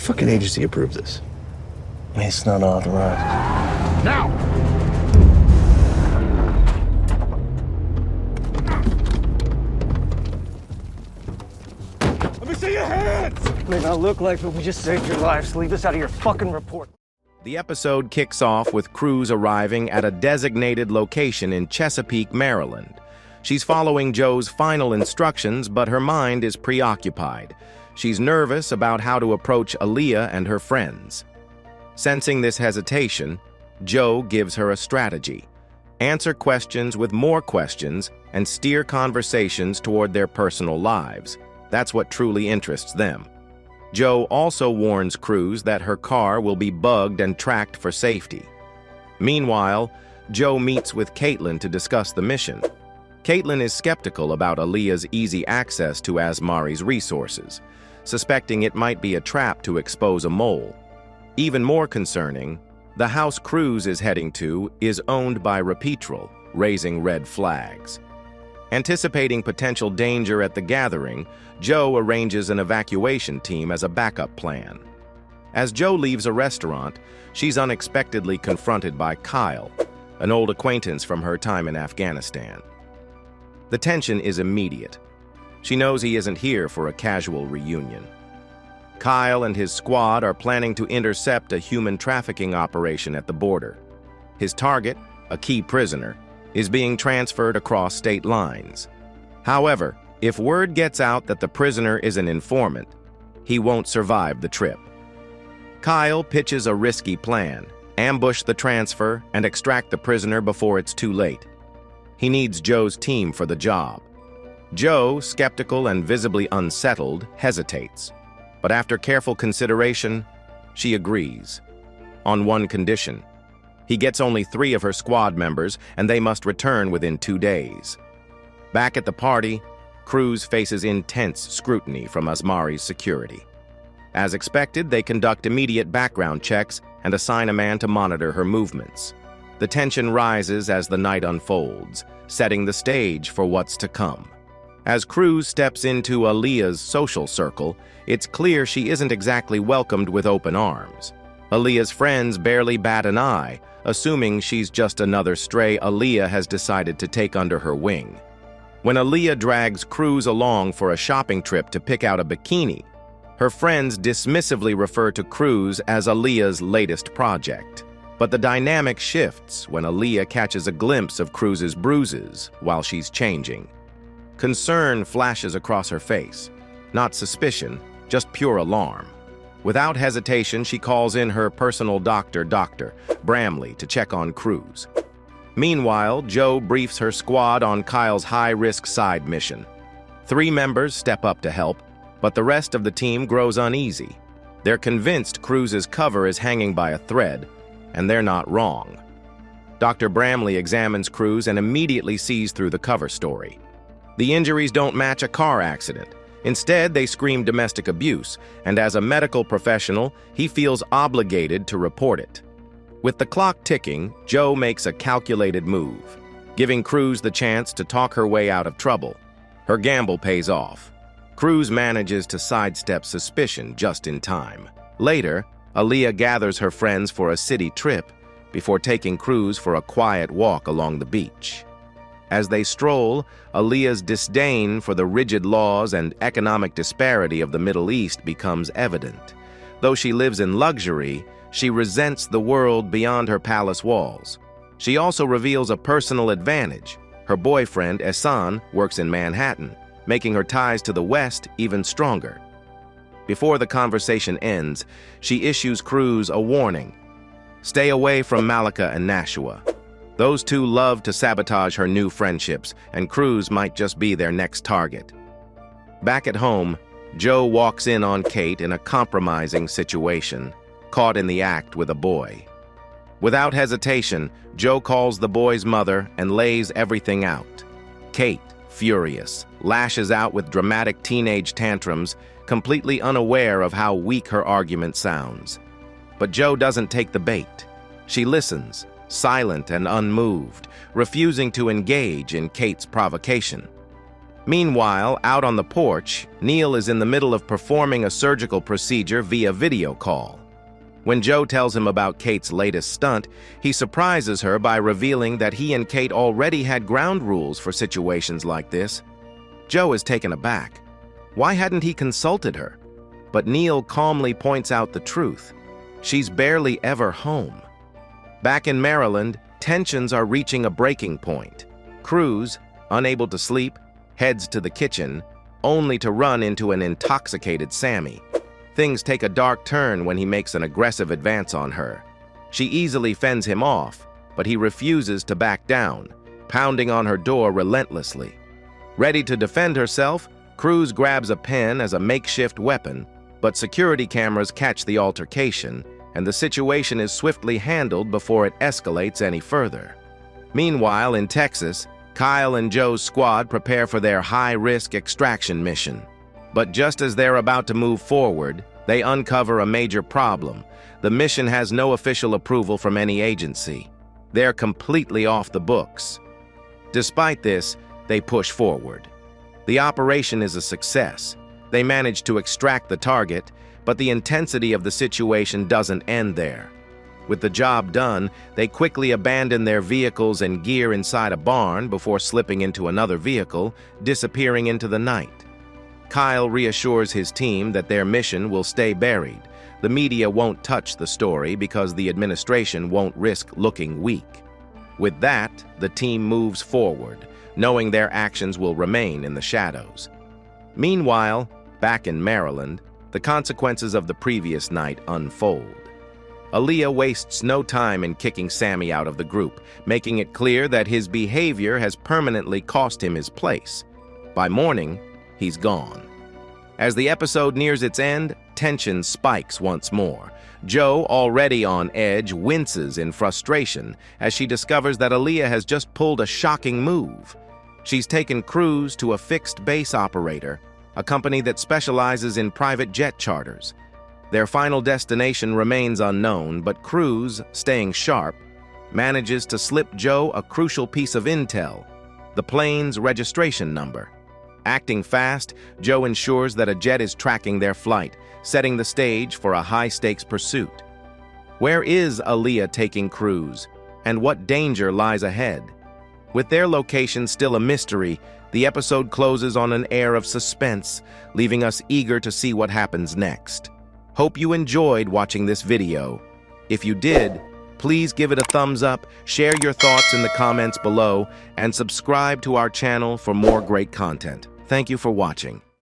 fucking agency approved this? It's not authorized. Now! Let me see your hands! May not look like it, we just saved your lives. Leave us out of your fucking report. The episode kicks off with Cruz arriving at a designated location in Chesapeake, Maryland. She's following Joe's final instructions, but her mind is preoccupied. She's nervous about how to approach Aaliyah and her friends. Sensing this hesitation, Joe gives her a strategy. Answer questions with more questions and steer conversations toward their personal lives. That's what truly interests them. Joe also warns Cruz that her car will be bugged and tracked for safety. Meanwhile, Joe meets with Kaitlyn to discuss the mission. Kaitlyn is skeptical about Aaliyah's easy access to Asmari's resources, suspecting it might be a trap to expose a mole. Even more concerning, the house Cruz is heading to is owned by Rapetral, raising red flags. Anticipating potential danger at the gathering, Joe arranges an evacuation team as a backup plan. As Joe leaves a restaurant, she's unexpectedly confronted by Kyle, an old acquaintance from her time in Afghanistan. The tension is immediate. She knows he isn't here for a casual reunion. Kyle and his squad are planning to intercept a human trafficking operation at the border. His target, a key prisoner, is being transferred across state lines. However, if word gets out that the prisoner is an informant, he won't survive the trip. Kyle pitches a risky plan: ambush the transfer and extract the prisoner before it's too late. He needs Joe's team for the job. Joe, skeptical and visibly unsettled, hesitates. But after careful consideration, she agrees. On one condition: he gets only 3 of her squad members, and they must return within 2 days. Back at the party, Cruz faces intense scrutiny from Asmari's security. As expected, they conduct immediate background checks and assign a man to monitor her movements. The tension rises as the night unfolds, setting the stage for what's to come. As Cruz steps into Aaliyah's social circle, it's clear she isn't exactly welcomed with open arms. Aaliyah's friends barely bat an eye, assuming she's just another stray Aaliyah has decided to take under her wing. When Aaliyah drags Cruz along for a shopping trip to pick out a bikini, her friends dismissively refer to Cruz as Aaliyah's latest project. But the dynamic shifts when Aaliyah catches a glimpse of Cruz's bruises while she's changing. Concern flashes across her face. Not suspicion, just pure alarm. Without hesitation, she calls in her personal doctor, Dr. Bramley, to check on Cruz. Meanwhile, Joe briefs her squad on Kyle's high-risk side mission. 3 members step up to help, but the rest of the team grows uneasy. They're convinced Cruz's cover is hanging by a thread, and they're not wrong. Dr. Bramley examines Cruz and immediately sees through the cover story. The injuries don't match a car accident. Instead, they scream domestic abuse, and as a medical professional, he feels obligated to report it. With the clock ticking, Joe makes a calculated move, giving Cruz the chance to talk her way out of trouble. Her gamble pays off. Cruz manages to sidestep suspicion just in time. Later, Aaliyah gathers her friends for a city trip before taking Cruz for a quiet walk along the beach. As they stroll, Aaliyah's disdain for the rigid laws and economic disparity of the Middle East becomes evident. Though she lives in luxury, she resents the world beyond her palace walls. She also reveals a personal advantage. Her boyfriend, Ehsan, works in Manhattan, making her ties to the West even stronger. Before the conversation ends, she issues Cruz a warning. Stay away from Malika and Nashua. Those 2 love to sabotage her new friendships, and Cruz might just be their next target. Back at home, Joe walks in on Kate in a compromising situation, caught in the act with a boy. Without hesitation, Joe calls the boy's mother and lays everything out. Kate, furious, lashes out with dramatic teenage tantrums, completely unaware of how weak her argument sounds. But Joe doesn't take the bait. She listens, silent and unmoved, refusing to engage in Kate's provocation. Meanwhile, out on the porch, Neil is in the middle of performing a surgical procedure via video call. When Joe tells him about Kate's latest stunt, he surprises her by revealing that he and Kate already had ground rules for situations like this. Joe is taken aback. Why hadn't he consulted her? But Neil calmly points out the truth. She's barely ever home. Back in Maryland, tensions are reaching a breaking point. Cruz, unable to sleep, heads to the kitchen, only to run into an intoxicated Sammy. Things take a dark turn when he makes an aggressive advance on her. She easily fends him off, but he refuses to back down, pounding on her door relentlessly. Ready to defend herself, Cruz grabs a pen as a makeshift weapon, but security cameras catch the altercation, and the situation is swiftly handled before it escalates any further. Meanwhile, in Texas, Kyle and Joe's squad prepare for their high-risk extraction mission. But just as they're about to move forward, they uncover a major problem. The mission has no official approval from any agency. They're completely off the books. Despite this, they push forward. The operation is a success. They manage to extract the target, but the intensity of the situation doesn't end there. With the job done, they quickly abandon their vehicles and gear inside a barn before slipping into another vehicle, disappearing into the night. Kyle reassures his team that their mission will stay buried. The media won't touch the story because the administration won't risk looking weak. With that, the team moves forward, knowing their actions will remain in the shadows. Meanwhile, back in Maryland, the consequences of the previous night unfold. Aaliyah wastes no time in kicking Sammy out of the group, making it clear that his behavior has permanently cost him his place. By morning, he's gone. As the episode nears its end, tension spikes once more. Joe, already on edge, winces in frustration as she discovers that Aaliyah has just pulled a shocking move. She's taken Cruz to a fixed base operator, a company that specializes in private jet charters. Their final destination remains unknown, but Cruz, staying sharp, manages to slip Joe a crucial piece of intel, the plane's registration number. Acting fast, Joe ensures that a jet is tracking their flight, setting the stage for a high-stakes pursuit. Where is Aaliyah taking Cruz, and what danger lies ahead? With their location still a mystery, the episode closes on an air of suspense, leaving us eager to see what happens next. Hope you enjoyed watching this video. If you did, please give it a thumbs up, share your thoughts in the comments below, and subscribe to our channel for more great content. Thank you for watching.